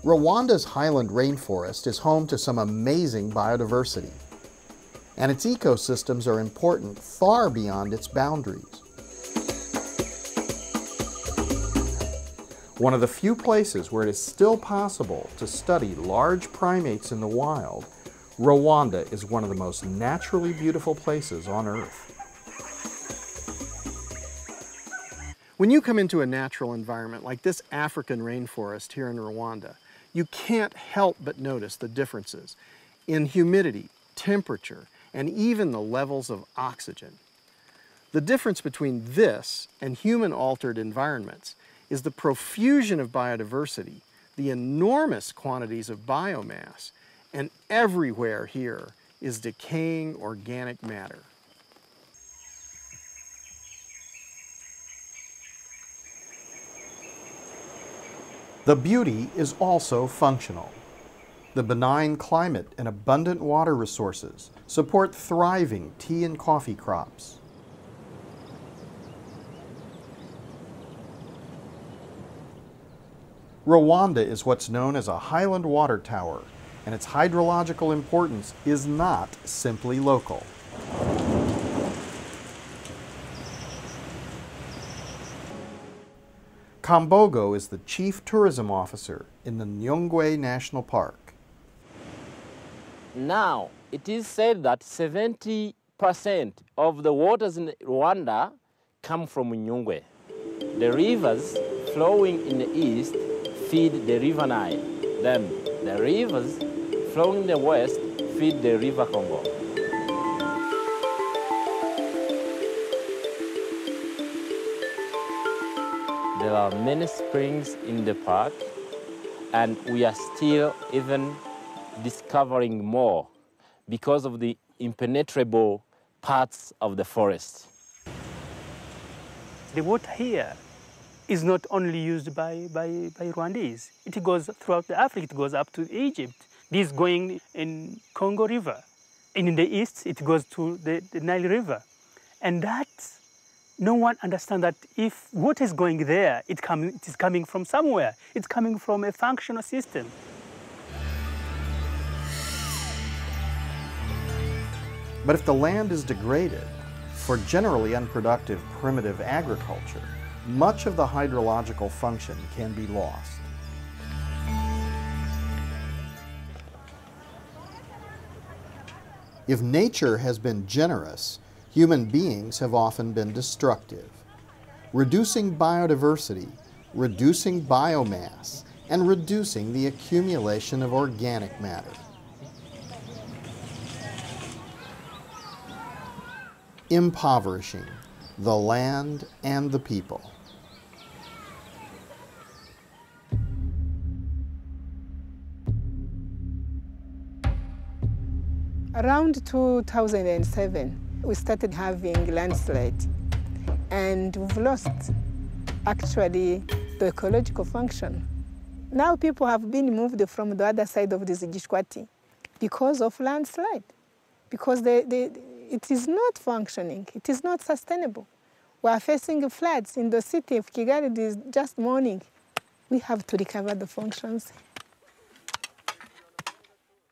Rwanda's highland rainforest is home to some amazing biodiversity, and its ecosystems are important far beyond its boundaries. One of the few places where it is still possible to study large primates in the wild, Rwanda is one of the most naturally beautiful places on Earth. When you come into a natural environment like this African rainforest here in Rwanda, you can't help but notice the differences in humidity, temperature, and even the levels of oxygen. The difference between this and human-altered environments is the profusion of biodiversity, the enormous quantities of biomass, and everywhere here is decaying organic matter. The beauty is also functional. The benign climate and abundant water resources support thriving tea and coffee crops. Rwanda is what's known as a highland water tower, and its hydrological importance is not simply local. Kambogo is the Chief Tourism Officer in the Nyungwe National Park. Now, it is said that 70% of the waters in Rwanda come from Nyungwe. The rivers flowing in the east feed the River Nile. Then the rivers flowing in the west feed the River Congo. There are many springs in the park, and we are still even discovering more because of the impenetrable parts of the forest. The water here is not only used by Rwandese. It goes throughout Africa. It goes up to Egypt. This is going in Congo River. And in the east, it goes to the Nile River. And that, no one understands that if water is going there, it is coming from somewhere. It's coming from a functional system. But if the land is degraded for generally unproductive primitive agriculture, much of the hydrological function can be lost. If nature has been generous, human beings have often been destructive. Reducing biodiversity, reducing biomass, and reducing the accumulation of organic matter. Impoverishing the land and the people. Around 2007, we started having landslide, and we've lost actually the ecological function. Now people have been moved from the other side of the Zigishwati because of landslide, because it is not functioning, it is not sustainable. We are facing floods in the city of Kigali this just morning. We have to recover the functions.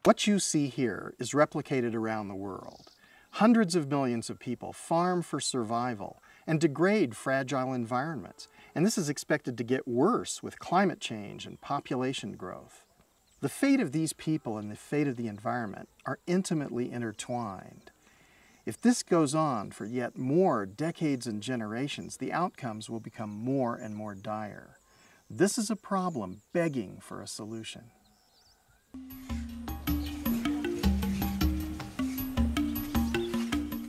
What you see here is replicated around the world. Hundreds of millions of people farm for survival and degrade fragile environments, and this is expected to get worse with climate change and population growth. The fate of these people and the fate of the environment are intimately intertwined. If this goes on for yet more decades and generations, the outcomes will become more and more dire. This is a problem begging for a solution.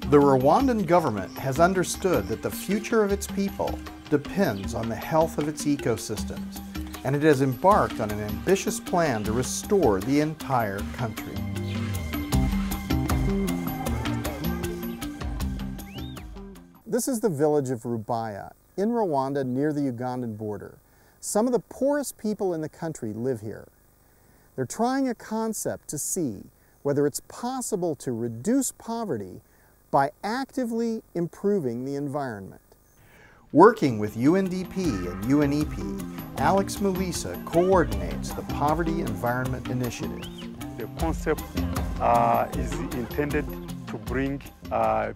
The Rwandan government has understood that the future of its people depends on the health of its ecosystems, and it has embarked on an ambitious plan to restore the entire country. This is the village of Rubaya in Rwanda near the Ugandan border. Some of the poorest people in the country live here. They're trying a concept to see whether it's possible to reduce poverty by actively improving the environment. Working with UNDP and UNEP, Alex Mulisa coordinates the Poverty Environment Initiative. The concept is intended to bring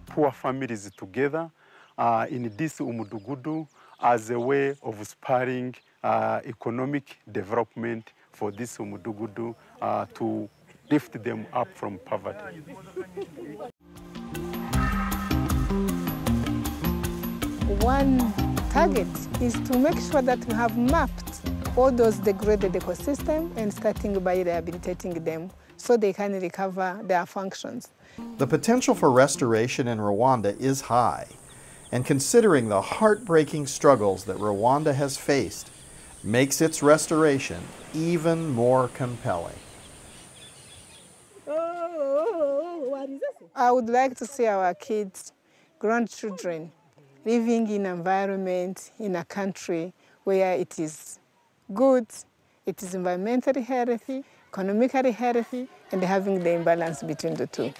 poor families together in this Umudugudu as a way of spurring economic development for this Umudugudu to lift them up from poverty. One target is to make sure that we have mapped all those degraded ecosystems and starting by rehabilitating them so they can recover their functions. The potential for restoration in Rwanda is high, and considering the heartbreaking struggles that Rwanda has faced makes its restoration even more compelling. I would like to see our kids, grandchildren, living in an environment, in a country where it is good, it is environmentally healthy, economically healthy, and having the imbalance between the two.